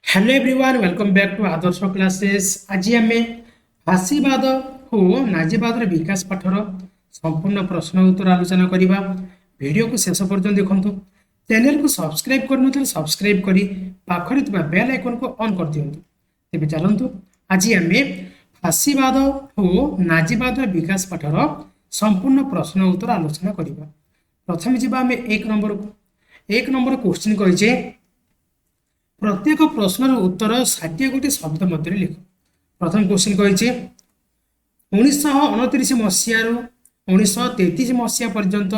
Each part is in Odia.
Hello everyone welcome back to Adarsh classes. आज आम फाशीवाद हो नाजीवाद विकास पाठर संपूर्ण प्रश्न उत्तर आलोचना करवा। वीडियो को शेष पर्यटन देखु। चैनल को सब्सक्राइब कर सब्सक्राइब कर पाखरे बेल आइकन को ऑन कर दिंतु। तेज चलतु आज आम फाशीवाद हो नाजीवाद विकास पाठर संपूर्ण प्रश्न उत्तर आलोचना करवा। प्रथम जावा आम एक नंबर क्वेश्चन कही प्रत्येक प्रश्नर उत्तर 60 गोटी शब्द मध्य लिख। प्रथम क्वेश्चन कही 1929 मसीह 1933 मसीहा पर्यंत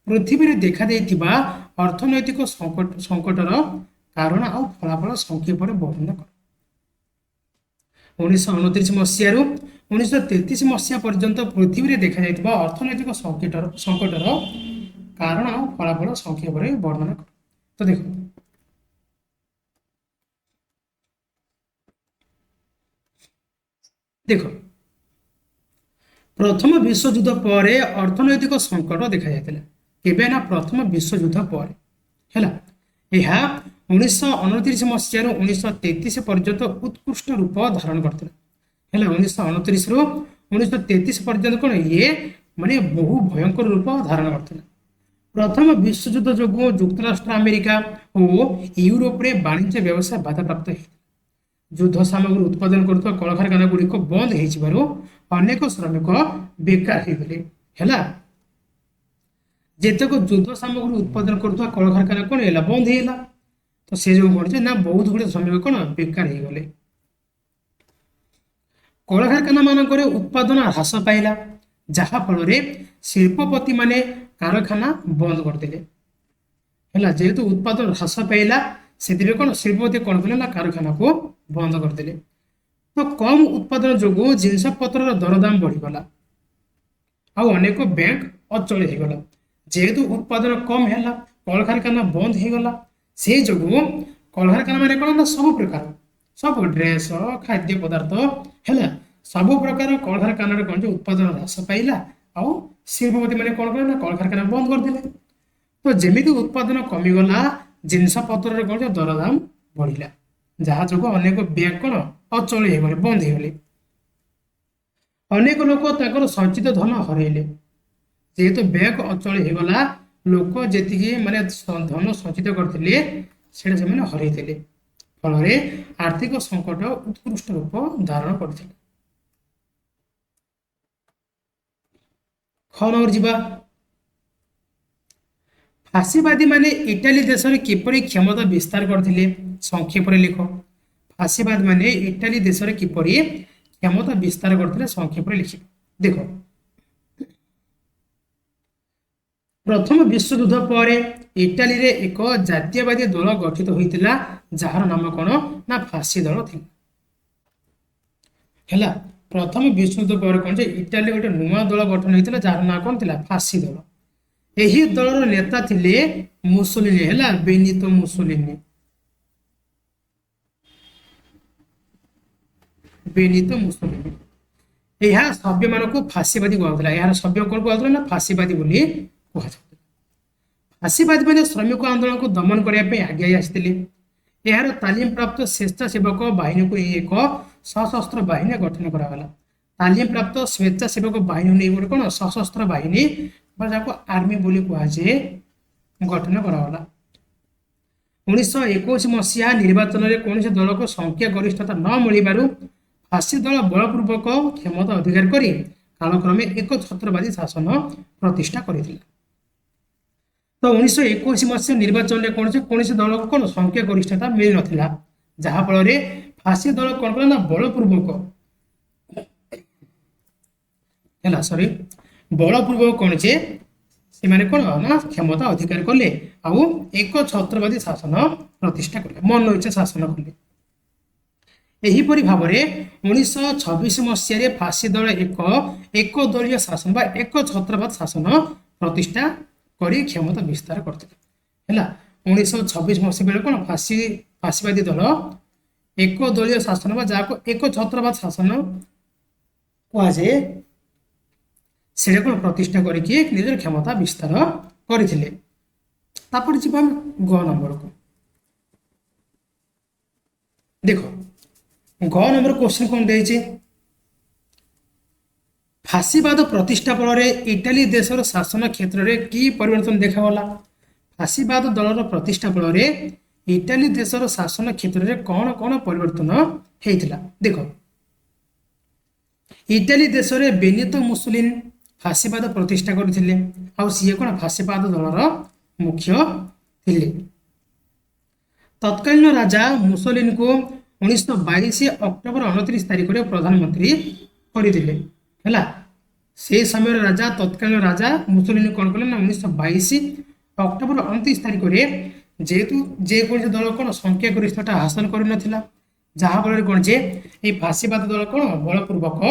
पृथ्वी में देखा देइथिबा अर्थनैतिक संकटर कारण आ फलाफल संक्षेप वर्णन कर। 1929 मसीह 1933 मसीहा पर्यंत पृथ्वी में देखा जाइथिबा अर्थनैतिक संकटर कारण आ फलाफल संक्षेप वर्णन कर। तो देखो देख प्रथम विश्वयुद्ध पर अर्थनैतिक संकट देखा जाता केबे ना प्रथम विश्वयुद्ध पर है 1929 मसीह 1933 पर्यंत उत्कृष्ट रूप धारण करता है। 1929 रु 1933 पर्यंत कौन ये माने बहु भयंकर रूप धारण करता। प्रथम विश्वयुद्ध जो युक्तराष्ट्र अमेरिका और यूरोप रे वाणिज्य व्यवसाय बाधा प्राप्त है। युद्ध सामग्री उत्पादन कर कलकारखाना गुड़िक बंद हो अनेक श्रमिक बेकार हो गले। जेतक युद्ध सामग्री उत्पादन कर कलकारखाना कौन है बंद होगा तो से जो कौन ना बहुत गुड़े श्रमिक कौन बेकार हो गले। कलकारखाना मानक उत्पादन ह्रास पाइला जहाँफल शिल्पपति माने कारखाना बंद करदे। जेहेतु उत्पादन ह्रास पाइला से कौन शिल्पपति कौन कले ना कारखाना को बंद करदे। तो कम उत्पादन जो जिनस पत्र दरदाम बढ़ीगला अनेक बैंक अचल होगला। जेहेतु उत्पादन कम है कलकारखाना बंद होगला से जो कलकारखाना माने कौन ना सब ड्रेस खाद्य पदार्थ है सब प्रकार कलकारखाना कौन उत्पादन ह्रास पाइला आउ शिल्पपति मैंने कौन कले ना कलकारखाना बंद करदे। तो जमीती उत्पादन कमीगला जिनस पत्र कौन दरदाम बढ़ला जहाँ जो अनेक बैंक कौन अचल हो बंद होगले। अनेक लोक तर संचित धन हरइले जेहेतु बैंक अचल होगला लोक जी माने धन संचित करते हरइले फल आर्थिक संकट उत्कृष्ट रूप धारण करते। ख नंबर जीवा फाशीवादी माने इटाली देश में किपरि क्षमता विस्तार करथिले संक्षेप लिख। फाशीवाद माने इटाली देश में किपरि क्षमता विस्तार करथिले संक्षेप लिख। देखो प्रथम विश्वयुद्ध पर इटाली रे एक जातीयवादी दल गठित होइतिला जार नाम कौन ना फाशी दल थिला। प्रथम विश्वयुद्ध पर कौन इटाली गोटे नुआ दल गठन होइतिला जार नाम कौन थिला फाशी दल। यही दलर नेता थिले मुसोलिनी है बेनितो मुसोलिनी। बेनितो मुसोलिनी यह सभ्य मान को फाशीवादी कहला। यार सभ्य कौन कहला ना फाशीवादी बोली कहला। फाशीवादी मैंने श्रमिक आंदोलन को दमन करने आगे आसते। यार तालीम प्राप्त स्वेच्छासेवक बाहिनी को एक सशस्त्र बाहिनी गठन कराला। तालीम प्राप्त स्वेच्छासेवक बाहिनी नहीं गोटे कौन सशस्त्र बाहिनी जहाँ आर्मी बोली कहुए गठन कराला। 1921 मसीहा निर्वाचन में कौन से दल को संख्या गरिष्ठता न मिलू फाशी दल बलपूर्वक क्षमता अधिकार कर कालक्रमे एक छत्रवादी शासन प्रतिष्ठा करथिला। तो 1921 मसीहा निर्वाचन में कौन से दल को कौन संख्या गरिष्ठता मिल नथिला जहाँफल फाशी दल कौन कला ना बलपूर्वक सॉरी बलपूर्वक कौन से कौन ना क्षमता अधिकार कले आउ एक छत्रवादी शासन प्रतिष्ठा कले मन इच्छा शासन कले। एहीपरि भाव में 1926 मसीह फाशी दल एक दलीय शासन बा एक छत्रवाद शासन प्रतिष्ठा कर क्षमता विस्तार करते। 1926 मसीह बेले कौन फाशीवादी दल एक दलीय शासन बा जहाँ एक छत्रवाद शासन कहुए से कौन प्रतिष्ठा करके निजर क्षमता विस्तार करते। ग नंबर को देख ग नंबर क्वेश्चन कौन देछि फासीवाद प्रतिष्ठा फल इटाली देशर शासन क्षेत्र में कि परिवर्तन देखागला फासीवाद दलर प्रतिष्ठा फल इटाली देशर शासन क्षेत्र में कौन कौन परिवर्तन होता देख इटाली देश में बेनितो मुसोलिनी फासीवाद प्रतिष्ठा करथिले आउ सीए कौन फासीवाद दलर मुख्य थिले तत्कालीन राजा मुसोलिनी को 1922 अक्टोबर 29 तारिख में प्रधानमंत्री करथिले हैला से समय राजा तत्कालीन राजा मुसोलिनी कौन कले 1922 अक्टोबर 29 तारिख में जेहेतु जेकोसी दल कौन संख्या गरिष्ठता हासिल कर नथिला जहाँफल कौन जे ये फासीवाद दल कौन बलपूर्वक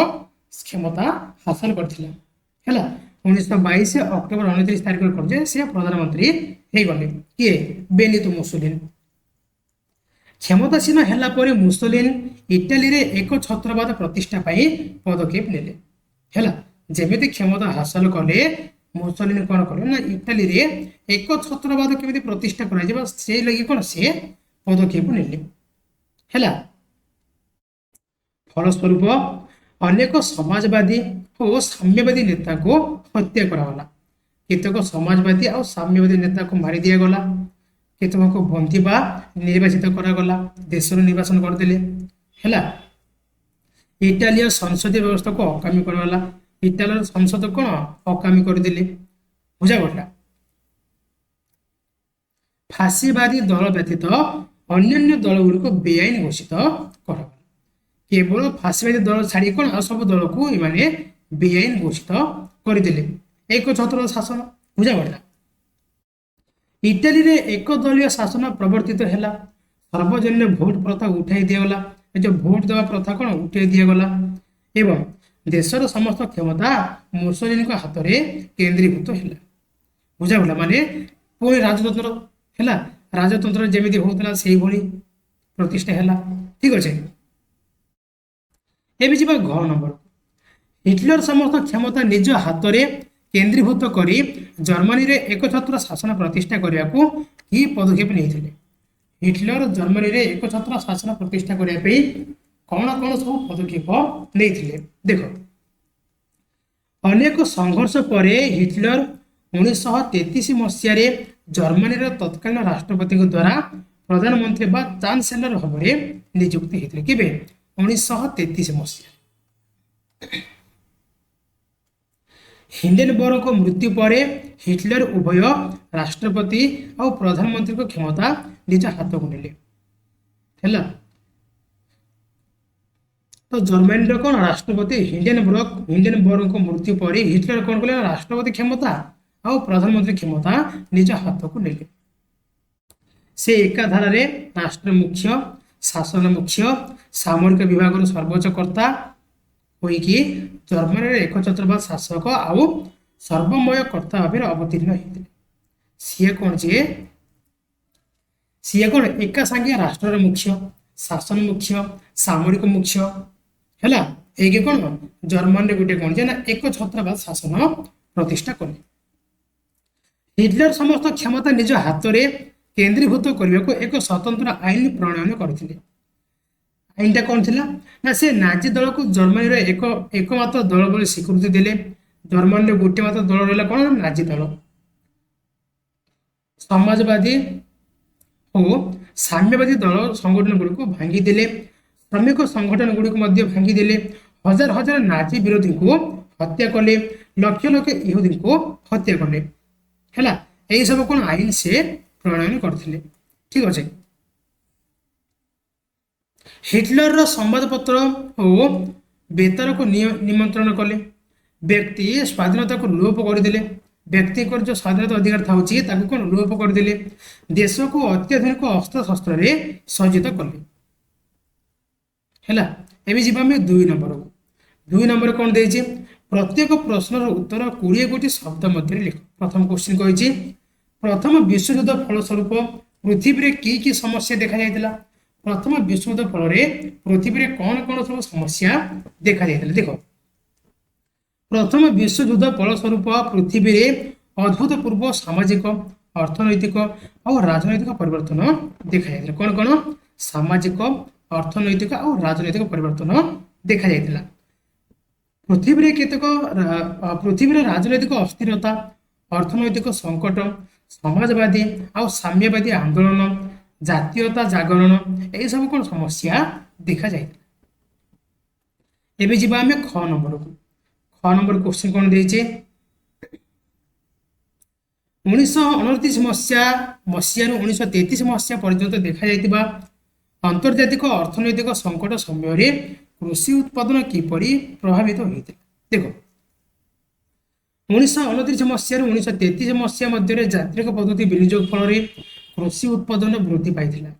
क्षमता हासिल करथिला हैला 1922 अक्टोबर 29 तारिख में कौन जे से प्रधानमंत्री हे गले किए बेनितो मुसोलिनी क्षमतासीन हैला परे मुसोलिनी इटाली रे एक छत्रवाद प्रतिष्ठा पाई पदक्षेप नेले हैला जेमिति क्षमता हासिल कले मुसोलिनी कौन कले ना इटाली रे एक छत्रवाद केमिति प्रतिष्ठा करा जेबा से लगी कौन से पदक्षेप नेले हैला फलस्वरूप अनेक समाजवादी और साम्यवादी नेता को हत्या करागला केतक समाजवादी और साम्यवादी नेता को मारी दिया गला केतक को बंदी बा निर्वाचित करागला देश निर्वाचन करदेले हैला इटालिया संसदीय व्यवस्था को अकामी करगला इटालियर संसद कौन अकामी करदेले बुझा गला फासीवादी दल व्यतीत अन्य दल गुड़िक बेआईन घोषित कर केवल फासीवादी दल छाड़ी कौन आ सब दल को ये बेआईन घोषित करदेले एक छत्र शासन बुझा गला इटाली रे एक दलीय शासन प्रवर्तित हैला सर्वजन्य भोट प्रथा उठाई दिगला जो भोट देवा प्रथा कौन उठाई दिगला एवं देशर समस्त क्षमता मुसोलिनी हाथ में केन्द्रीभूत है बुझागला माने पुणी राजतंत्र है राजतंत्र जमी होता से प्रतिष्ठा है ठीक अच्छे एवं जी घ नंबर हिटलर समस्त क्षमता निज हाथ में केन्द्रीभूत कर जर्मनी रे एक छत्र शासन प्रतिष्ठा करने को ही पदक्षेप नहीं हिटलर जर्मनी रे एक छत्र शासन प्रतिष्ठा करने कौन कौन सब पदक्षेप नहीं देख अनेक संघर्ष पर हिटलर 1933 मसीह जर्मनी तत्कालीन राष्ट्रपति द्वारा प्रधानमंत्री बा चांसलर भाव में नियुक्त होते केवे 1933 मसीह हिंडेनबर्ग को मृत्यु पर हिटलर उभय राष्ट्रपति और प्रधानमंत्री को क्षमता निज हाथ को नेले तो जर्मनी कौन राष्ट्रपति हिंडेनबर्ग को मृत्यु पर हिटलर कौन कले राष्ट्रपति क्षमता और प्रधानमंत्री क्षमता निज हाथ को नेले से एकाधार राष्ट्र मुख्य शासन मुख्य सामरिक विभाग सर्वोच्च कर्ता होइकी जर्मनी एक छत्रवाद शासक आउ सर्वमय कर्ता भाव अवतीर्ण होते सी कौन जे सी कौन एका सांगे राष्ट्र मुख्य शासन मुख्य सामरिक मुख्य है ये कौन जर्मनी गोटे कौन जे ना एक छत्रवाद शासन प्रतिष्ठा कले हिटलर समस्त क्षमता निज हाथ में केन्द्रीभूत करने को एक स्वतंत्र आईन प्रणयन करथिले आईनटा कौन थिला ना से नाजी दल को जर्मनी रे एकमात्र दल बोली स्वीकृति देले जर्मनी रे गोटे मात्र दल रहला कौन नाजी दल समाजवादी और साम्यवादी दल संगठन गुड़ी को भांगी देले श्रमिक संगठन गुड़ी को भांगी देले हजार हजार नाजी विरोधी को हत्या कले लक्ष लक्ष यहूदी को हत्या कले है यही सब कौन आईन से प्रणयन करथिले ठीक अच्छे हिटलर संवादपत्र और बेतार को निमंत्रण कले व्यक्ति स्वाधीनता को लोप करदे व्यक्ति को जो स्वाधीनता अधिकार था कौन लोप करदे देश को अत्याधुनिक अस्त्र शस्त्र सज्जित कले है जी दुई नंबर कौन दे प्रत्येक प्रश्नर उत्तर 20 गोटी शब्द मध्य लिख प्रथम क्वेश्चन कही प्रथम विश्वयुद्ध फलस्वरूप पृथ्वी की समस्या देखा जाता प्रथम विश्वयुद्ध फल पृथ्वी कौन कौन सब समस्या देखा जाता देख प्रथम विश्वयुद्ध फलस्वरूप पृथ्वी अभूतपूर्व सामाजिक अर्थनैतिक और राजनैतिक परिवर्तन देखा जाता कौन कौन सामाजिक ଅର୍ଥନୈତିକ ଆଉ ରାଜନୈତିକ ପରିବର୍ତ୍ତନ ଦେଖାଯାଇଥିଲା। ପୃଥିବୀରେ ରାଜନୈତିକ ଅସ୍ଥିରତା, ଅର୍ଥନୈତିକ ସଙ୍କଟ, ସମାଜବାଦୀ ଆଉ ସାମ୍ୟବାଦୀ ଆନ୍ଦୋଳନ, ଜାତୀୟତା ଜାଗରଣ ଏସବୁ କ'ଣ ସମସ୍ୟା ଦେଖାଯାଇଥିଲା। ଏବେ ଯିବା ଆମେ ଖ ନମ୍ବରକୁ। ଖ ନମ୍ବର କ୍ୱେଶ୍ଚିନ୍ କ'ଣ ଦେଇଛି? 1929 ମସିହାରୁ 1933 ମସିହା ପର୍ଯ୍ୟନ୍ତ ଦେଖାଯାଇଥିବା ଆନ୍ତର୍ଜାତିକ ଅର୍ଥନୈତିକ ସଙ୍କଟ ସମୟରେ କୃଷି ଉତ୍ପାଦନ କିପରି ପ୍ରଭାବିତ ହୋଇଥିଲା? ଦେଖ, 1929 ମସିହାରୁ 1933 ମସିହା ମଧ୍ୟରେ ଯାନ୍ତ୍ରିକ ପଦ୍ଧତି ବିନିଯୋଗ ଫଳରେ କୃଷି ଉତ୍ପାଦନ ବୃଦ୍ଧି ପାଇଥିଲା।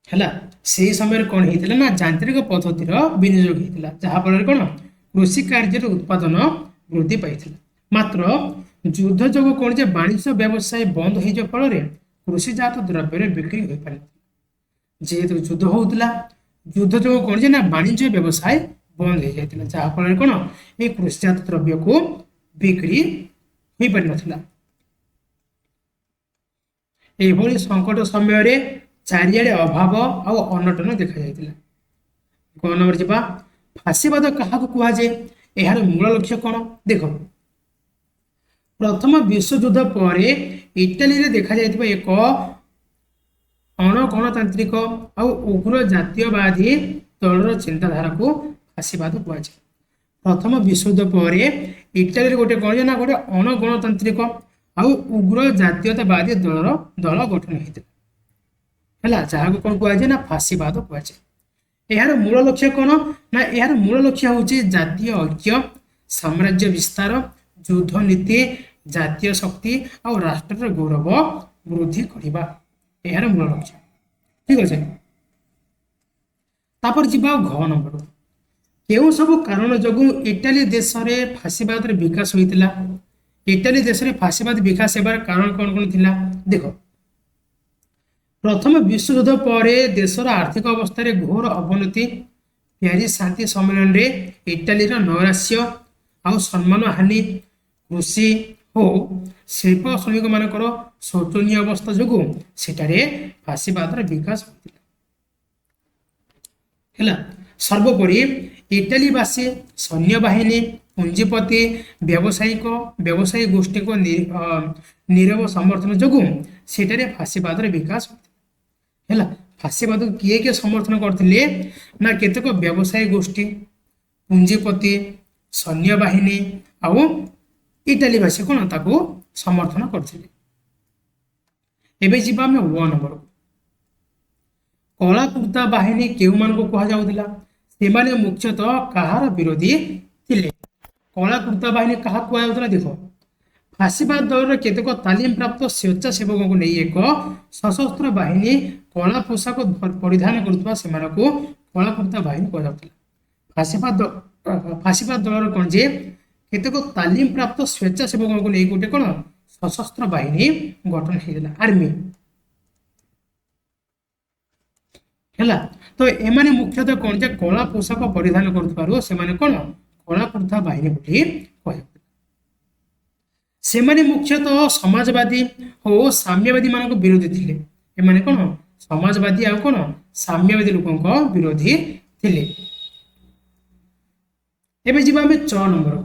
ହେଲା, ସେହି ସମୟରେ କ'ଣ ହେଇଥିଲା ନା ଯାନ୍ତ୍ରିକ ପଦ୍ଧତିର ବିନିଯୋଗ ହେଇଥିଲା, ଯାହାଫଳରେ କ'ଣ କୃଷି କାର୍ଯ୍ୟର ଉତ୍ପାଦନ ବୃଦ୍ଧି ପାଇଥିଲା। ମାତ୍ର ଯୁଦ୍ଧ ଯୋଗୁଁ କ'ଣ ଯେ ବାଣିଜ୍ୟ ବ୍ୟବସାୟ ବନ୍ଦ ହୋଇଯିବା ଫଳରେ କୃଷିଜାତ ଦ୍ରବ୍ୟର ବିକ୍ରି ହୋଇପାରିଥିଲା। ଯେହେତୁ ଯୁଦ୍ଧ ହେଉଥିଲା, ଯୁଦ୍ଧ ଯୋଗୁଁ କ'ଣ ଯେ ନା ବାଣିଜ୍ୟ ବ୍ୟବସାୟ ବନ୍ଦ ହୋଇଯାଇଥିଲା, ଯାହାଫଳରେ କ'ଣ এই କୃଷିଜାତ ଦ୍ରବ୍ୟକୁ ବିକ୍ରି ହୋଇପାରିନଥିଲା। ଏଭଳି ସଙ୍କଟ ସମୟରେ ଚାରିଆଡ଼େ ଅଭାବ ଆଉ ଅନଟନ ଦେଖାଯାଇଥିଲା। ଗ ନମ୍ବର ଯିବା, ଫାଶୀବାଦ କାହାକୁ କୁହାଯାଏ? ଏହାର ମୂଳ ଲକ୍ଷ୍ୟ କ'ଣ? ଦେଖ, ପ୍ରଥମ ବିଶ୍ୱଯୁଦ୍ଧ ପରେ ଇଟାଲୀରେ ଦେଖାଯାଇଥିବା ଏକ ଅଣଗଣତାନ୍ତ୍ରିକ ଆଉ ଉଗ୍ର ଜାତୀୟବାଦୀ ଦଳର ଚିନ୍ତାଧାରାକୁ ଫାଶୀବାଦ କୁହାଯାଏ। ପ୍ରଥମ ବିଶ୍ୱଯୁଦ୍ଧ ପରେ ଇଟାଲୀରେ ଗୋଟେ ଅଣଗଣତାନ୍ତ୍ରିକ ଆଉ ଉଗ୍ର ଜାତୀୟତାବାଦୀ ଦଳ ଗଠନ ହୋଇଥିଲା। ହେଲା, ଯାହାକୁ କ'ଣ କୁହାଯାଏ ନା ଫାଶୀବାଦ କୁହାଯାଏ। ଏହାର ମୂଳ ଲକ୍ଷ୍ୟ କ'ଣ ନା ଏହାର ମୂଳ ଲକ୍ଷ୍ୟ ହେଉଛି ଜାତୀୟ ଐକ୍ୟ, ସାମ୍ରାଜ୍ୟ ବିସ୍ତାର, ଯୁଦ୍ଧ ନୀତି, ଜାତୀୟ ଶକ୍ତି ଆଉ ରାଷ୍ଟ୍ରର ଗୌରବ ବୃଦ୍ଧି କରିବା, ଏହାର ମୂଳ ଲକ୍ଷ୍ୟ। ଠିକ ଅଛି, ତାପରେ ଯିବା ଘ ନମ୍ବର। କେଉଁ ସବୁ କାରଣ ଯୋଗୁଁ ଇଟାଲୀ ଦେଶରେ ଫାଶୀବାଦର ବିକାଶ ହୋଇଥିଲା? ଇଟାଲୀ ଦେଶରେ ଫାଶୀବାଦ ବିକାଶ ହେବାର କାରଣ କ'ଣ କ'ଣ ଥିଲା? ଦେଖ, ପ୍ରଥମ ବିଶ୍ୱଯୁଦ୍ଧ ପରେ ଦେଶର ଆର୍ଥିକ ଅବସ୍ଥାରେ ଘୋର ଅବନତି, ପ୍ୟାରିସ୍ ଶାନ୍ତି ସମ୍ମିଳନୀରେ ଇଟାଲୀର ନୈରାଶ୍ୟ ଆଉ ସମ୍ମାନ ହାନି, କୃଷି ଓ ଶିଳ୍ପ ଶ୍ରମିକମାନଙ୍କର ଶୋଚନୀୟ ଅବସ୍ଥା ଯୋଗୁଁ ସେଠାରେ ଫାଶୀବାଦର ବିକାଶ ହୋଇଥିଲା। ହେଲା, ସର୍ବୋପରି ଇଟାଲୀବାସୀ ସୈନ୍ୟବାହିନୀ, ପୁଞ୍ଜିପତି, ବ୍ୟବସାୟୀ ଗୋଷ୍ଠୀଙ୍କ ନୀରବ ସମର୍ଥନ ଯୋଗୁଁ ସେଠାରେ ଫାଶୀବାଦର ବିକାଶ ହୋଇଥିଲା। ହେଲା, ଫାଶୀବାଦକୁ କିଏ କିଏ ସମର୍ଥନ କରିଥିଲେ ନା କେତେକ ବ୍ୟବସାୟୀ ଗୋଷ୍ଠୀ, ପୁଞ୍ଜିପତି, ସୈନ୍ୟବାହିନୀ ଆଉ ଇଟାଲୀବାସୀ କ'ଣ ତାକୁ ସମର୍ଥନ କରିଥିଲେ। ଏବେ ଯିବା ଆମେ ୱ ନମ୍ବରକୁ। କଳାକୃତା ବାହିନୀ କେଉଁମାନଙ୍କୁ କୁହାଯାଉଥିଲା? ସେମାନେ ମୁଖ୍ୟତଃ କାହାର ବିରୋଧୀ ଥିଲେ? କଳାକୃତା ବାହିନୀ କାହାକୁ କୁହାଯାଉଥିଲା? ଦେଖ, ଫାଶୀବାଦ ଦଳର କେତେକ ତାଲିମ ପ୍ରାପ୍ତ ସ୍ୱେଚ୍ଛାସେବକଙ୍କୁ ନେଇ ଏକ ସଶସ୍ତ୍ର ବାହିନୀ କଳା ପୋଷାକ ପରିଧାନ କରୁଥିବା ସେମାନଙ୍କୁ କଳାକୃତା ବାହିନୀ କୁହାଯାଉଥିଲା। ଫାଶୀବାଦ ଦଳର କ'ଣ ଯେ କେତେକ ତାଲିମ ପ୍ରାପ୍ତ ସ୍ୱେଚ୍ଛାସେବକଙ୍କୁ ନେଇ ଗୋଟେ କ'ଣ ସଶସ୍ତ୍ର ବାହିନୀ ଗଠନ ହେଇଥିଲା, ଆର୍ମି। ହେଲା, ତ ଏମାନେ ମୁଖ୍ୟତଃ କ'ଣ ଯେ କଳା ପୋଷାକ ପରିଧାନ କରୁଥିବାରୁ ସେମାନେ କ'ଣ କଳାକୃତା ବାହିନୀ ବୋଲି କୁହାଯାଉଥିଲା। ସେମାନେ ମୁଖ୍ୟତଃ ସମାଜବାଦୀ ଓ ସାମ୍ୟବାଦୀ ମାନଙ୍କ ବିରୋଧୀ ଥିଲେ। ଏମାନେ କ'ଣ ସମାଜବାଦୀ ଆଉ କ'ଣ ସାମ୍ୟବାଦୀ ଲୋକଙ୍କ ବିରୋଧୀ ଥିଲେ। ଏବେ ଯିବା ଆମେ 6 ନମ୍ବର।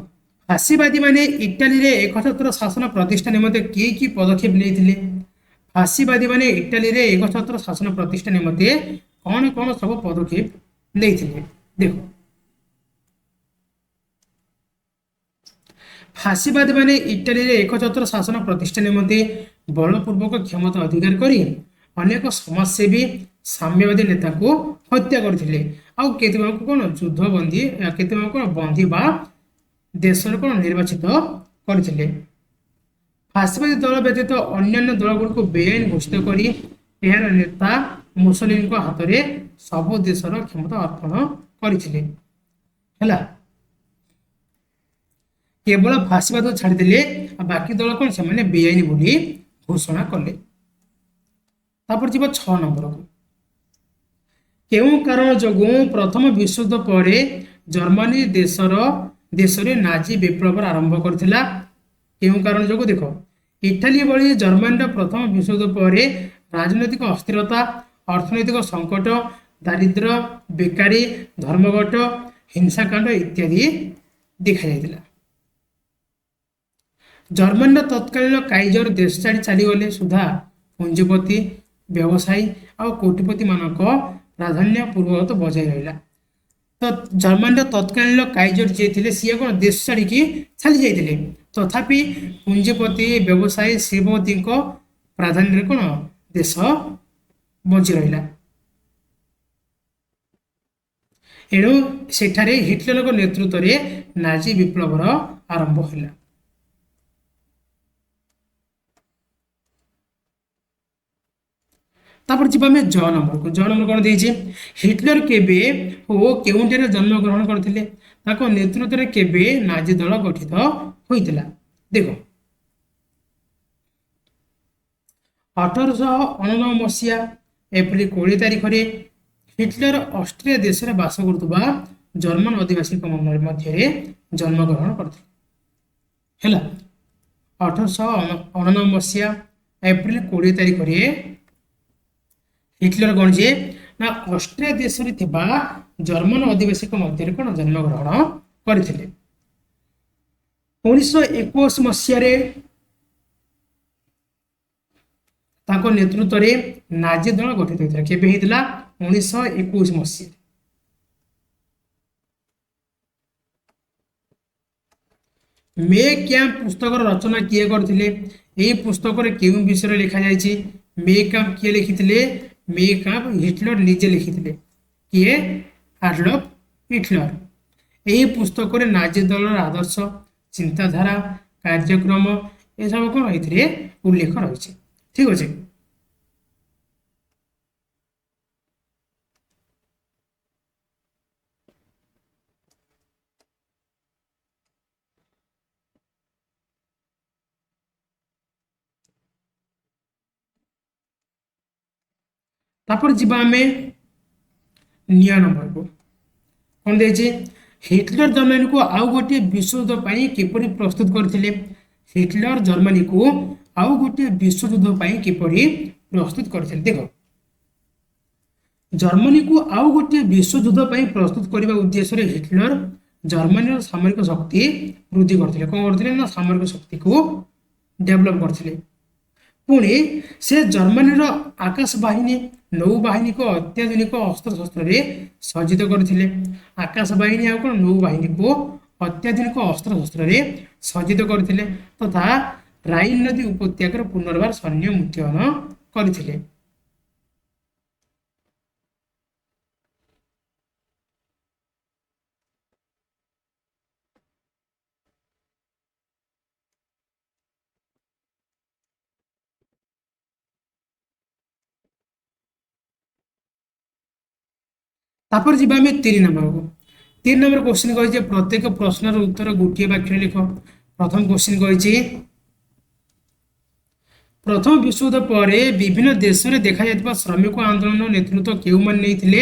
ଫାଶୀବାଦୀ ମାନେ ଇଟାଲୀରେ ଏକଛତ୍ର ଶାସନ ପ୍ରତିଷ୍ଠା ନିମନ୍ତେ କି କି ପଦକ୍ଷେପ ନେଇଥିଲେ? ଫାଶୀବାଦୀ ମାନେ ଇଟାଲୀରେ ଏକଛତ୍ର ଶାସନ ପ୍ରତିଷ୍ଠା ନିମନ୍ତେ କ'ଣ କ'ଣ ସବୁ ପଦକ୍ଷେପ ନେଇଥିଲେ? ଦେଖ, ଫାଶୀବାଦୀ ମାନେ ଇଟାଲୀରେ ଏକଛତ୍ର ଶାସନ ପ୍ରତିଷ୍ଠା ନିମନ୍ତେ ବଳପୂର୍ବକ କ୍ଷମତା ଅଧିକାର କରି ଅନେକ ସମାଜସେବୀ ସାମ୍ୟବାଦୀ ନେତାଙ୍କୁ ହତ୍ୟା କରିଥିଲେ ଆଉ କେତେମାନଙ୍କୁ କ'ଣ ଯୁଦ୍ଧବନ୍ଦୀ କେତେମାନଙ୍କୁ କ'ଣ ବନ୍ଦୀ ବା ଦେଶରେ କ'ଣ ନିର୍ବାଚିତ କରିଥିଲେ। ଫାଶୀବାଦୀ ଦଳ ବ୍ୟତୀତ ଅନ୍ୟାନ୍ୟ ଦଳଗୁଡ଼ିକୁ ବେଆଇନ ଘୋଷିତ କରି ଏହାର ନେତା ମୁସୋଲିନିଙ୍କ ହାତରେ ସବୁ ଦେଶର କ୍ଷମତା ଅର୍ପଣ କରିଥିଲେ। ହେଲା, କେବଳ ଫାଶୀବାଦ ଛାଡ଼ିଦେଲେ ଆଉ ବାକି ଦଳ କ'ଣ ସେମାନେ ବେଆଇନ ବୋଲି ଘୋଷଣା କଲେ। ତାପରେ ଯିବା 6 ନମ୍ବରକୁ। କେଉଁ କାରଣ ଯୋଗୁଁ ପ୍ରଥମ ବିଶ୍ୱଯୁଦ୍ଧ ପରେ ଜର୍ମାନୀ ଦେଶରେ ନାଜି ବିପ୍ଳବର ଆରମ୍ଭ କରିଥିଲା? କେଉଁ କାରଣ ଯୋଗୁଁ? ଦେଖ, ଇଟାଲୀ ଭଳି ଜର୍ମାନୀର ପ୍ରଥମ ବିଶ୍ୱଯୁଦ୍ଧ ପରେ ରାଜନୈତିକ ଅସ୍ଥିରତା, ଅର୍ଥନୈତିକ ସଂକଟ, ଦାରିଦ୍ର୍ୟ, ବେକାରୀ, ଧର୍ମଘଟ, ହିଂସାକାଣ୍ଡ ଇତ୍ୟାଦି ଦେଖାଯାଇଥିଲା। ଜର୍ମାନୀର ତତ୍କାଳୀନ କାଇଜର ଦେଶ ଛାଡ଼ି ଚାଲିଗଲେ ସୁଦ୍ଧା ପୁଞ୍ଜିପତି, ବ୍ୟବସାୟୀ ଆଉ କୋଟିପତି ମାନଙ୍କ ପ୍ରାଧାନ୍ୟ ପୂର୍ବବତ ବଜାୟ ରହିଲା। ତ ଜର୍ମାନୀର ତତ୍କାଳୀନ କାଇଜର ଯିଏ ଥିଲେ ସିଏ କ'ଣ ଦେଶ ଛାଡ଼ିକି ଚାଲି ଯାଇଥିଲେ, ତଥାପି ପୁଞ୍ଜିପତି, ବ୍ୟବସାୟୀ, ଶିଳ୍ପପତିଙ୍କ ପ୍ରାଧାନ୍ୟରେ କ'ଣ ଦେଶ ବଞ୍ଚି ରହିଲା। ଏଣୁ ସେଠାରେ ହିଟଲରଙ୍କ ନେତୃତ୍ୱରେ ନାଜି ବିପ୍ଳବର ଆରମ୍ଭ ହେଲା। ତାପରେ ଯିବା ଆମେ ଜ ନମ୍ବରକୁ। ଜ ନମ୍ବର କ'ଣ ଦେଇଛି? ହିଟଲର କେବେ ଓ କେଉଁଠାରେ ଜନ୍ମଗ୍ରହଣ କରିଥିଲେ? ତାଙ୍କ ନେତୃତ୍ୱରେ କେବେ ନାଜି ଦଳ ଗଠିତ ହୋଇଥିଲା? ଦେଖ, 1899 ମସିହା ଏପ୍ରିଲ 20 ତାରିଖରେ ହିଟଲର ଅଷ୍ଟ୍ରିଆ ଦେଶରେ ବାସ କରୁଥିବା ଜର୍ମାନ ଅଧିବାସୀଙ୍କ ମଧ୍ୟରେ ଜନ୍ମଗ୍ରହଣ କରିଥିଲେ। ହେଲା, 1899 ମସିହା ଏପ୍ରିଲ 20 ତାରିଖରେ ହିଟଲର କ'ଣ ଯେ ନା ଅଷ୍ଟ୍ରିଆ ଦେଶରେ ଥିବା ଜର୍ମାନ ଅଧିବାସୀଙ୍କ ମଧ୍ୟରେ କ'ଣ ଜନ୍ମଗ୍ରହଣ କରିଥିଲେ। 1921 ମସିହାରେ ତାଙ୍କ ନେତୃତ୍ୱରେ ନାଜି ଦଳ ଗଠିତ ହୋଇଥିଲା। କେବେ ହେଇଥିଲା? 1921 ମସିହାରେ। ମେ କ୍ୟାମ୍ପ ପୁସ୍ତକର ରଚନା କିଏ କରିଥିଲେ? ଏହି ପୁସ୍ତକରେ କେଉଁ ବିଷୟରେ ଲେଖାଯାଇଛି? ମେ କ୍ୟାମ୍ପ କିଏ ଲେଖିଥିଲେ? ମେ କ୍ୟାମ୍ପ ହିଟଲର ନିଜେ ଲେଖିଥିଲେ। କିଏ? Adolf Hitler. ଏହି ପୁସ୍ତକରେ ନାଜି ଦଳର ଆଦର୍ଶ, ଚିନ୍ତାଧାରା, କାର୍ଯ୍ୟକ୍ରମ ଏସବୁ କ'ଣ ଏଥିରେ ଉଲ୍ଲେଖ ରହିଛି। ଠିକ ଅଛି। ତାପରେ ଯିବା ଆମେ ନିୟ ନମ୍ବରକୁ। କ'ଣ ଦେଇଛି? ହିଟଲର ଜର୍ମାନୀକୁ ଆଉ ଗୋଟିଏ ବିଶ୍ୱଯୁଦ୍ଧ ପାଇଁ କିପରି ପ୍ରସ୍ତୁତ କରିଥିଲେ? ହିଟଲର ଜର୍ମାନୀକୁ ଆଉ ଗୋଟିଏ ବିଶ୍ୱଯୁଦ୍ଧ ପାଇଁ କିପରି ପ୍ରସ୍ତୁତ କରିଥିଲେ? ଦେଖ, ଜର୍ମାନୀକୁ ଆଉ ଗୋଟିଏ ବିଶ୍ୱଯୁଦ୍ଧ ପାଇଁ ପ୍ରସ୍ତୁତ କରିବା ଉଦ୍ଦେଶ୍ୟରେ ହିଟଲର ଜର୍ମାନୀର ସାମରିକ ଶକ୍ତି ବୃଦ୍ଧି କରିଥିଲେ। କ'ଣ କରିଥିଲେ? ନା ସାମରିକ ଶକ୍ତିକୁ ଡେଭଲପ କରିଥିଲେ। ପୁଣି ସେ ଜର୍ମାନୀର ଆକାଶ ବାହିନୀ, ନୌବାହିନୀକୁ ଅତ୍ୟାଧୁନିକ ଅସ୍ତ୍ରଶସ୍ତ୍ରରେ ସଜ୍ଜିତ କରିଥିଲେ। ଆକାଶ ବାହିନୀ ଆଉ କ'ଣ ନୌବାହିନୀକୁ ଅତ୍ୟାଧୁନିକ ଅସ୍ତ୍ରଶସ୍ତ୍ରରେ ସଜ୍ଜିତ କରିଥିଲେ ତଥା ରାଇନ ନଦୀ ଉପତ୍ୟକାରେ ପୁନର୍ବାର ସୈନ୍ୟ ମୁତୟନ କରିଥିଲେ। ତାପରେ ଯିବା ଆମେ 3 ନମ୍ବରକୁ। 3 ନମ୍ବର କ୍ୱେଶ୍ଚିନ୍ କହିଛି ପ୍ରତ୍ୟେକ ପ୍ରଶ୍ନର ଉତ୍ତର ଗୋଟିଏ ବାକ୍ୟରେ ଲେଖ। ପ୍ରଥମ କ୍ୱେଶ୍ଚିନ୍ କହିଛି ପ୍ରଥମ ବିଶ୍ୱଯୁଦ୍ଧ ପରେ ବିଭିନ୍ନ ଦେଶରେ ଦେଖାଯାଇଥିବା ଶ୍ରମିକ ଆନ୍ଦୋଳନ ନେତୃତ୍ୱ କେଉଁମାନେ ନେଇଥିଲେ?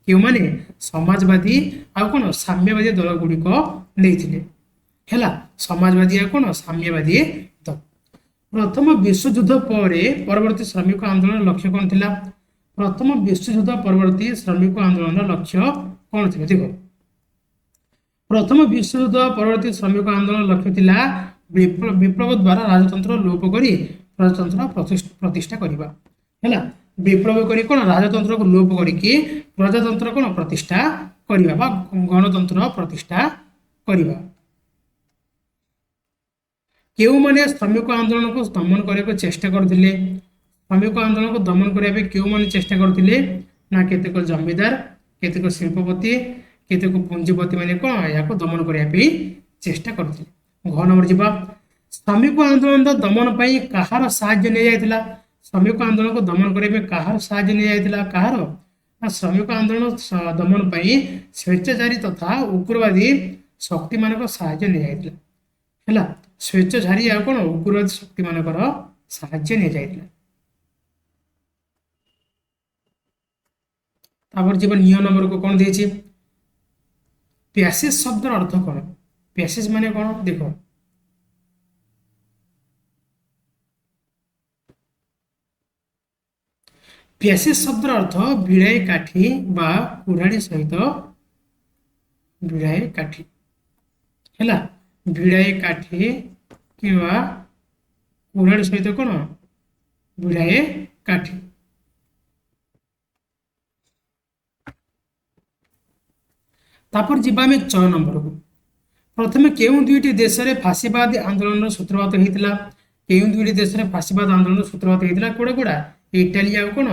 କେଉଁମାନେ? ସମାଜବାଦୀ ଆଉ କ'ଣ ସାମ୍ୟବାଦୀ ଦଳ ଗୁଡ଼ିକ ନେଇଥିଲେ। ହେଲା, ସମାଜବାଦୀ ଆଉ କ'ଣ ସାମ୍ୟବାଦୀ ଦଳ। ପ୍ରଥମ ବିଶ୍ୱଯୁଦ୍ଧ ପରେ ପରବର୍ତ୍ତୀ ଶ୍ରମିକ ଆନ୍ଦୋଳନର ଲକ୍ଷ୍ୟ କ'ଣ ଥିଲା? ପ୍ରଥମ ବିଶ୍ୱଯୁଦ୍ଧ ପରବର୍ତ୍ତୀ ଶ୍ରମିକ ଆନ୍ଦୋଳନର ଲକ୍ଷ୍ୟ କ'ଣ ଥିଲା? ଦେଖ, ପ୍ରଥମ ବିଶ୍ୱଯୁଦ୍ଧ ପରବର୍ତ୍ତୀ ଶ୍ରମିକ ଆନ୍ଦୋଳନ ଲକ୍ଷ୍ୟ ଥିଲା ବିପ୍ଳବ ଦ୍ୱାରା ରାଜତନ୍ତ୍ର ଲୋପ କରି ପ୍ରଜାତନ୍ତ୍ର ପ୍ରତିଷ୍ଠା କରିବା। ହେଲା, ବିପ୍ଳବ କରି କ'ଣ ରାଜତନ୍ତ୍ରକୁ ଲୋପ କରିକି ପ୍ରଜାତନ୍ତ୍ର କ'ଣ ପ୍ରତିଷ୍ଠା କରିବା ବା ଗଣତନ୍ତ୍ର ପ୍ରତିଷ୍ଠା କରିବା। କେଉଁମାନେ ଶ୍ରମିକ ଆନ୍ଦୋଳନକୁ ଦମନ କରିବାକୁ ଚେଷ୍ଟା କରିଥିଲେ? ଶ୍ରମିକ ଆନ୍ଦୋଳନକୁ ଦମନ କରିବା ପାଇଁ କେଉଁମାନେ ଚେଷ୍ଟା କରିଥିଲେ? ନା କେତେକ ଜମିଦାର, କେତେକ ଶିଳ୍ପପତି, କେତେକ ପୁଞ୍ଜିପତି ମାନେ କ'ଣ ଏହାକୁ ଦମନ କରିବା ପାଇଁ ଚେଷ୍ଟା କରିଥିଲେ। ଘ ନମ୍ବର ଯିବା, ଶ୍ରମିକ ଆନ୍ଦୋଳନ ଦମନ ପାଇଁ କାହାର ସାହାଯ୍ୟ ନିଆଯାଇଥିଲା? ଶ୍ରମିକ ଆନ୍ଦୋଳନକୁ ଦମନ କରିବା ପାଇଁ କାହାର ସାହାଯ୍ୟ ନିଆଯାଇଥିଲା? କାହାର? ନା ଶ୍ରମିକ ଆନ୍ଦୋଳନ ଦମନ ପାଇଁ ସ୍ୱେଚ୍ଛାଚାରୀ ତଥା ଉଗ୍ରବାଦୀ ଶକ୍ତିମାନଙ୍କ ସାହାଯ୍ୟ ନିଆଯାଇଥିଲା। ହେଲା, ସ୍ୱେଚ୍ଛାଚାରୀ ଆଉ କ'ଣ ଉଗ୍ରବାଦୀ ଶକ୍ତିମାନଙ୍କର ସାହାଯ୍ୟ ନିଆଯାଇଥିଲା। ତାପରେ ଯିବା ନିୟ ନମ୍ବରକୁ। କ'ଣ ଦେଇଛି? ପ୍ୟାସେଜ ଶବ୍ଦର ଅର୍ଥ କ'ଣ? ପ୍ୟାସେଜ ମାନେ କ'ଣ? ଦେଖ, ଫ୍ୟାସିଷ୍ଟ ଶବ୍ଦର ଅର୍ଥ ଭିଡ଼ାଏ କାଠି ବା କୁରାଢ଼ୀ ସହିତ ଭିଡ଼ାଏ କାଠି ହେଲା ଭିଡ଼ାଏ କାଠି କିମ୍ବା କୁରାଢ଼ୀ ସହିତ କ'ଣ ଭିଡ଼ାଏ କାଠି। ତାପରେ ଯିବା ଆମେ 6 ନମ୍ବରକୁ। ପ୍ରଥମେ କେଉଁ ଦୁଇଟି ଦେଶରେ ଫାଶୀବାଦ ଆନ୍ଦୋଳନର ସୂତ୍ରପାତ ହେଇଥିଲା? କେଉଁ ଦୁଇଟି ଦେଶରେ ଫାଶୀବାଦ ଆନ୍ଦୋଳନର ସୂତ୍ରପାତ ହେଇଥିଲା? କୋଉଟା ଇଟାଲୀ ଆଉ କ'ଣ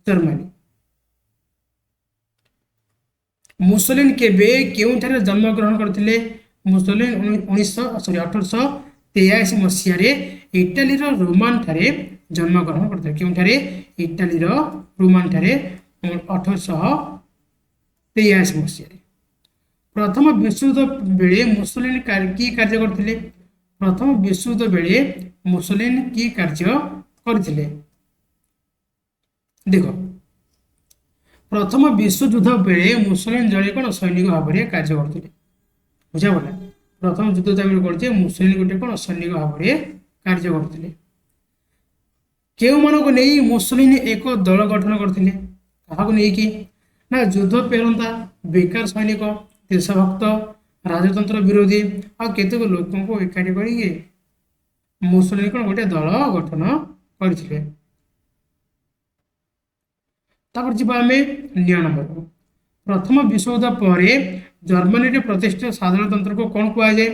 ଜର୍ମାନୀ। ମୁସୋଲିନି କେବେ କେଉଁଠାରେ ଜନ୍ମଗ୍ରହଣ କରିଥିଲେ? ମୁସୋଲିନି 1883 ମସିହାରେ ଇଟାଲୀର ରୋମାନ ଠାରେ ଜନ୍ମଗ୍ରହଣ କରିଥିଲେ। କେଉଁଠାରେ? ଇଟାଲୀର ରୋମାନ ଠାରେ 1883 ମସିହାରେ। ପ୍ରଥମ ବିଶ୍ୱଯୁଦ୍ଧ ବେଳେ ମୁସୋଲିନି କି କାର୍ଯ୍ୟ କରିଥିଲେ? ପ୍ରଥମ ବିଶ୍ୱଯୁଦ୍ଧ ବେଳେ ମୁସୋଲିନି କି କାର୍ଯ୍ୟ କରିଥିଲେ? ଦେଖ ପ୍ରଥମ ବିଶ୍ୱଯୁଦ୍ଧ ବେଳେ ମୁସୋଲିନି ଜଣେ କ'ଣ ସୈନିକ ଭାବରେ କାର୍ଯ୍ୟ କରୁଥିଲେ। ବୁଝାଗଲା। ପ୍ରଥମ ଯୁଦ୍ଧ ବେଳେ କରୁଛେ ମୁସୋଲିନି ଗୋଟେ କ'ଣ ସୈନିକ ଭାବରେ କାର୍ଯ୍ୟ କରୁଥିଲେ। କେଉଁମାନଙ୍କୁ ନେଇ ମୁସୋଲିନି ଏକ ଦଳ ଗଠନ କରିଥିଲେ? କାହାକୁ ନେଇକି? ନା ଯୁଦ୍ଧ ଫେରନ୍ତା ବେକାର ସୈନିକ, ଦେଶଭକ୍ତ, ରାଜତନ୍ତ୍ର ବିରୋଧୀ ଆଉ କେତେକ ଲୋକଙ୍କୁ ଏକାଠି କରିକି ମୁସୋଲିନି କ'ଣ ଗୋଟେ ଦଳ ଗଠନ କରିଥିଲେ। ତାପରେ ଯିବା ଆମେ 9 ନମ୍ବରକୁ। ପ୍ରଥମ ବିଶ୍ୱଯୁଦ୍ଧ ପରେ ଜର୍ମାନୀରେ ପ୍ରତିଷ୍ଠିତ ସାଧାରଣତନ୍ତ୍ରକୁ କ'ଣ କୁହାଯାଏ?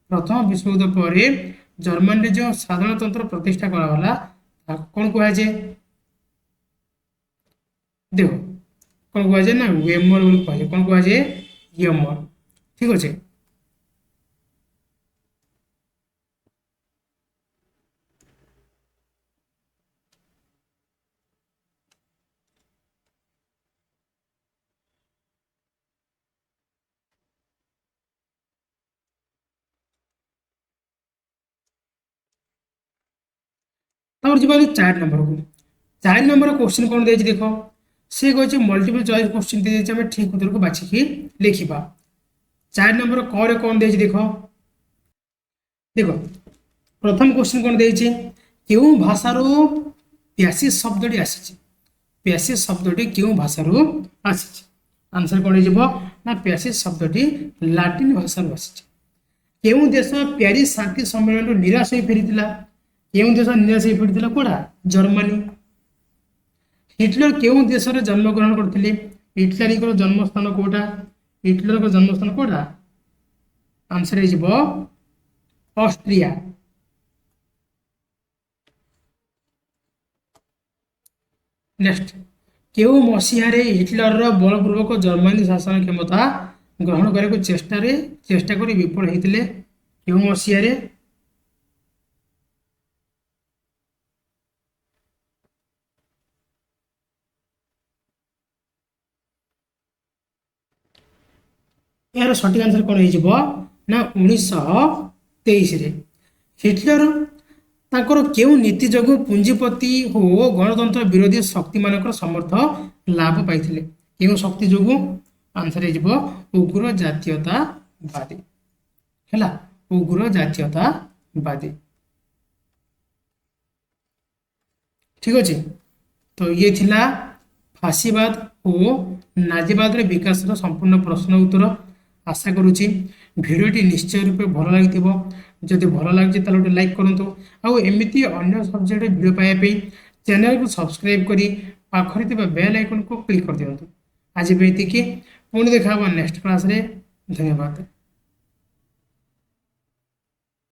ପ୍ରଥମ ବିଶ୍ୱଯୁଦ୍ଧ ପରେ ଜର୍ମାନୀରେ ଯେଉଁ ସାଧାରଣତନ୍ତ୍ର ପ୍ରତିଷ୍ଠା କରାଗଲା ତାକୁ କ'ଣ କୁହାଯାଏ? ଦେଖ କ'ଣ କୁହାଯାଏ ନା ୱେମର ବୋଲି କୁହାଯାଏ। କ'ଣ କୁହାଯାଏ? ୱେମର। ଠିକ ଅଛି। ତାପରେ ଯିବା 4 ନମ୍ବରକୁ। 4 ନମ୍ବର କ୍ୱେଶ୍ଚିନ୍ କ'ଣ ଦେଇଛି ଦେଖ। ସେ କହିଛି ମଲ୍ଟିପଲ ଚଏସ୍ କ୍ୱେଶ୍ଚିନ୍ ଦେଇଛି, ଆମେ ଠିକ ଉତ୍ତରକୁ ବାଛିକି ଲେଖିବା। 4 ନମ୍ବର କରେ କ'ଣ ଦେଇଛି ଦେଖ। ଦେଖ ପ୍ରଥମ କ୍ୱେଶ୍ଚିନ୍ କ'ଣ ଦେଇଛି? କେଉଁ ଭାଷାରୁ ପ୍ୟାସିସ୍ ଶବ୍ଦଟି ଆସିଛି? ପ୍ୟାସିସ୍ ଶବ୍ଦଟି କେଉଁ ଭାଷାରୁ ଆସିଛି? ଆନ୍ସର କ'ଣ ହେଇଯିବ ନା ପ୍ୟାସିସ୍ ଶବ୍ଦଟି ଲାଟିନ ଭାଷାରୁ ଆସିଛି। କେଉଁ ଦେଶ ପ୍ୟାରିସ୍ ଶାନ୍ତି ସମ୍ମିଳନୀରୁ ନିରାଶ ହୋଇ ଫେରିଥିଲା? କେଉଁ ଦେଶ ନିରାଶ ହୋଇ ଫେରିଥିଲା? କୋଉଟା? ଜର୍ମାନୀ। ହିଟଲର କେଉଁ ଦେଶରେ ଜନ୍ମଗ୍ରହଣ କରିଥିଲେ? ହିଟଲରଙ୍କର ଜନ୍ମସ୍ଥାନ କୋଉଟା? ହିଟଲରଙ୍କ ଜନ୍ମସ୍ଥାନ କୋଉଟା? ଆନ୍ସର ହେଇଯିବ ଅଷ୍ଟ୍ରିଆ। ନେକ୍ସଟ କେଉଁ ମସିହାରେ ହିଟଲରର ବଳପୂର୍ବକ ଜର୍ମାନୀ ଶାସନ କ୍ଷମତା ଗ୍ରହଣ କରିବାକୁ ଚେଷ୍ଟା କରି ବିଫଳ ହେଇଥିଲେ? କେଉଁ ମସିହାରେ? ଏହାର ସଠିକ ଆନ୍ସର କ'ଣ ହେଇଯିବ ନା 1923ରେ। ହିଟଲର ତାଙ୍କର କେଉଁ ନୀତି ଯୋଗୁଁ ପୁଞ୍ଜିପତି ଓ ଗଣତନ୍ତ୍ର ବିରୋଧୀ ଶକ୍ତିମାନଙ୍କର ସମର୍ଥ ଲାଭ ପାଇଥିଲେ? କେଉଁ ଶକ୍ତି ଯୋଗୁଁ? ଆନ୍ସର ହେଇଯିବ ଉଗ୍ର ଜାତୀୟତାବାଦୀ। ହେଲା ଉଗ୍ର ଜାତୀୟତାବାଦୀ। ଠିକ ଅଛି। ତ ଇଏ ଥିଲା ଫାଶୀବାଦ ଓ ନାଜିବାଦର ବିକାଶର ସମ୍ପୂର୍ଣ୍ଣ ପ୍ରଶ୍ନ ଉତ୍ତର। आशा करुच्ची भिडियोटी निश्चय रूपे भल लगी जदि भल लगे तो गोटे लाइक करूँ आउ एमती अन्य सब्जेक्ट भिडियो पाइबा चैनल को सब्सक्राइब करी पाखरे बेल आइकन को क्लिक कर दिंतु। आज भी पुणी देखा नेक्स्ट क्लास रे। धन्यवाद।